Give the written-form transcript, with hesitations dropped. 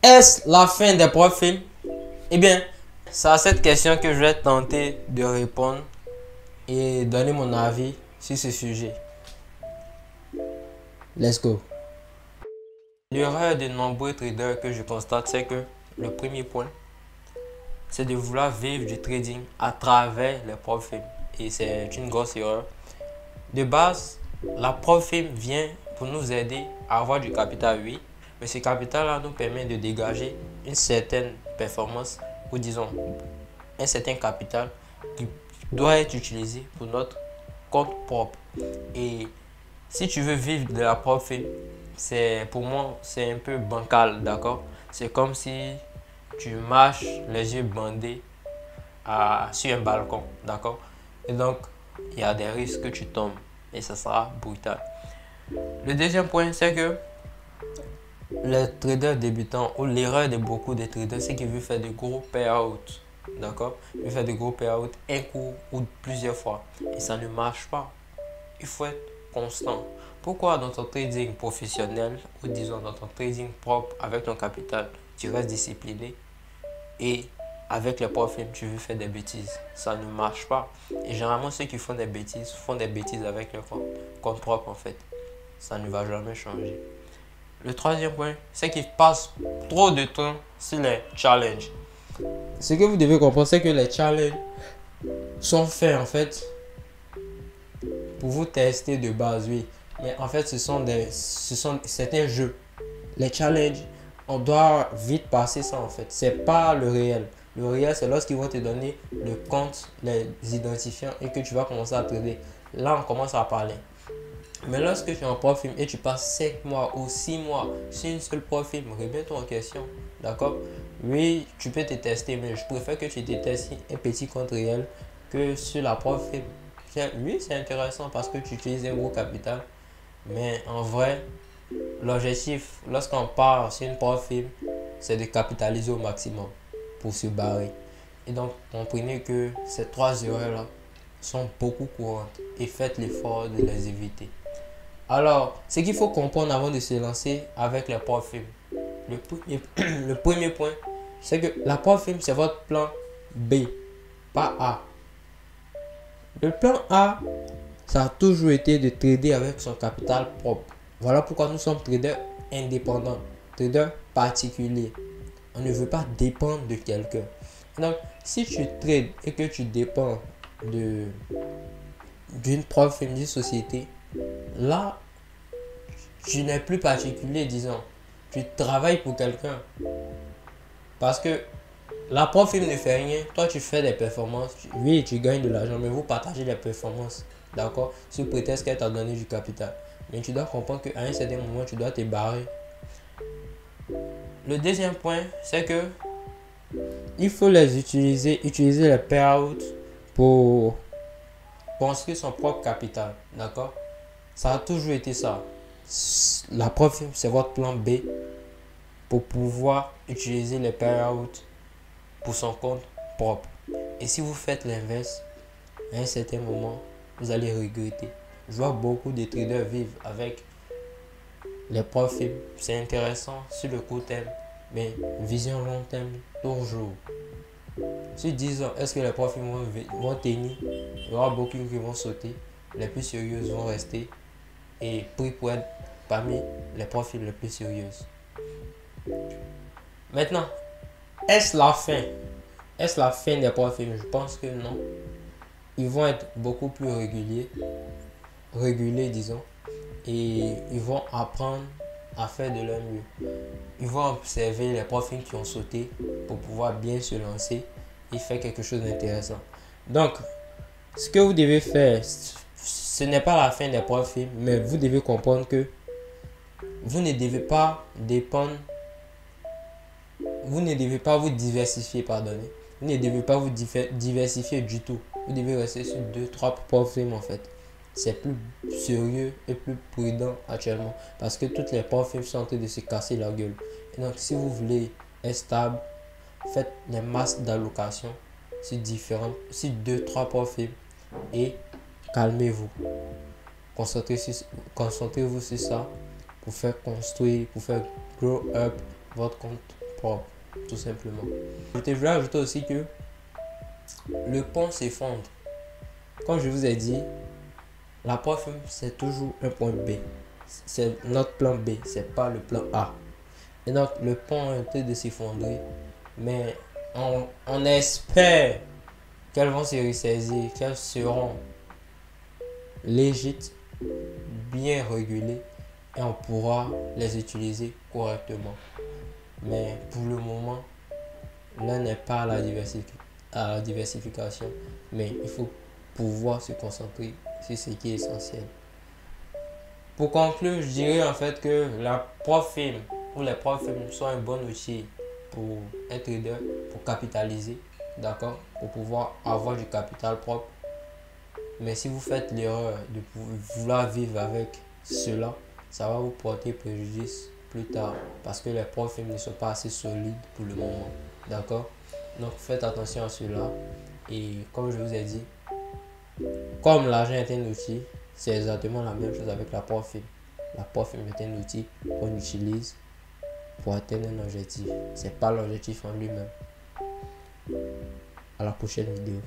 Est-ce la fin des profils? Eh bien, c'est à cette question que je vais tenter de répondre et donner mon avis sur ce sujet. Let's go. L'erreur de nombreux traders que je constate, c'est que le premier point, c'est de vouloir vivre du trading à travers les profils. Et c'est une grosse erreur. De base, la profil vient pour nous aider à avoir du capital, oui, mais ce capital-là nous permet de dégager une certaine performance, ou disons un certain capital qui doit être utilisé pour notre compte propre. Et si tu veux vivre de la profit, c'est pour moi c'est un peu bancal, d'accord? C'est comme si tu marches les yeux bandés sur un balcon, d'accord? Et donc il y a des risques que tu tombes et ça sera brutal. Le deuxième point, c'est que les traders débutants, ou l'erreur de beaucoup de traders, c'est qu'ils veulent faire de gros payouts, d'accord? Ils veulent faire de gros payouts un coup ou plusieurs fois et ça ne marche pas. Il faut être constant. Pourquoi dans ton trading professionnel ou disons dans ton trading propre avec ton capital, tu restes discipliné et avec les profils tu veux faire des bêtises? Ça ne marche pas. Et généralement ceux qui font des bêtises avec leur compte propre en fait. Ça ne va jamais changer. Le troisième point, c'est qu'ils passent trop de temps sur les challenges. Ce que vous devez comprendre, c'est que les challenges sont faits en fait pour vous tester de base, oui. Mais en fait, c'est un jeu. Les challenges, on doit vite passer ça en fait. C'est pas le réel. Le réel, c'est lorsqu'ils vont te donner le compte, les identifiants et que tu vas commencer à trader. Là, on commence à parler. Mais lorsque tu es en profil et tu passes 5 mois ou 6 mois sur une seule profil, remets-toi en question. D'accord? Oui, tu peux te tester, mais je préfère que tu te testes un petit compte réel que sur la profil. Oui, c'est intéressant parce que tu utilises un gros capital. Mais en vrai, l'objectif, lorsqu'on part sur une profil, c'est de capitaliser au maximum pour se barrer. Et donc, comprenez que ces trois erreurs-là sont beaucoup courantes et faites l'effort de les éviter. Alors, ce qu'il faut comprendre avant de se lancer avec les profils, le premier point, c'est que la profil, c'est votre plan B, pas A. Le plan A, ça a toujours été de trader avec son capital propre. Voilà pourquoi nous sommes traders indépendants, traders particuliers. On ne veut pas dépendre de quelqu'un. Donc, si tu trades et que tu dépends d'une profil, d'une société, là, tu n'es plus particulier, disons. Tu travailles pour quelqu'un. Parce que la profil ne fait rien. Toi, tu fais des performances. Oui, tu gagnes de l'argent, mais vous partagez les performances. D'accord? Sous prétexte qu'elle t'a donné du capital. Mais tu dois comprendre qu'à un certain moment, tu dois te barrer. Le deuxième point, c'est que il faut utiliser les payouts pour construire son propre capital. D'accord? Ça a toujours été ça. La profil, c'est votre plan B pour pouvoir utiliser les payouts pour son compte propre. Et si vous faites l'inverse, à un certain moment, vous allez regretter. Je vois beaucoup de traders vivre avec les profils. C'est intéressant sur le court terme, mais vision long terme, toujours. Sur 10 ans, est-ce que les profils vont tenir? Il y aura beaucoup qui vont sauter. Les plus sérieuses vont rester et pris pour être parmi les profils les plus sérieuses. Maintenant, est-ce la fin? Est-ce la fin des profils? Je pense que non. Ils vont être beaucoup plus régulés disons, et ils vont apprendre à faire de leur mieux. Ils vont observer les profils qui ont sauté pour pouvoir bien se lancer et faire quelque chose d'intéressant. Donc, ce que vous devez faire, ce n'est pas la fin des profils, mais vous devez comprendre que vous ne devez pas dépendre, vous ne devez pas vous diversifier, pardonnez. Vous ne devez pas vous diversifier du tout. Vous devez rester sur 2-3 profils en fait. C'est plus sérieux et plus prudent actuellement parce que toutes les profils sont en train de se casser la gueule. Et donc, si vous voulez être stable, faites les masses d'allocation sur 2-3 profils et calmez-vous. Concentrez-vous sur ça pour faire construire, pour faire grow up votre compte propre, tout simplement. Je voulais ajouter aussi que le pont s'effondre. Comme je vous ai dit, la preuve film, c'est toujours un point B. C'est notre plan B, c'est pas le plan A. Et donc, le pont est en train de s'effondrer. Mais on espère qu'elles vont se ressaisir, qu'elles seront légites, bien régulées et on pourra les utiliser correctement. Mais pour le moment, l'un n'est pas à la diversification, mais il faut pouvoir se concentrer sur ce qui est essentiel. Pour conclure, je dirais en fait que la prop firm ou les prop firms sont un bon outil pour un trader, pour capitaliser, d'accord, pour pouvoir avoir du capital propre. Mais si vous faites l'erreur de vouloir vivre avec cela, ça va vous porter préjudice plus tard parce que les prop firms ne sont pas assez solides pour le moment, d'accord. Donc faites attention à cela et comme je vous ai dit, comme l'argent est un outil, c'est exactement la même chose avec la prop firm. La prop firm est un outil qu'on utilise pour atteindre un objectif. C'est pas l'objectif en lui-même. À la prochaine vidéo.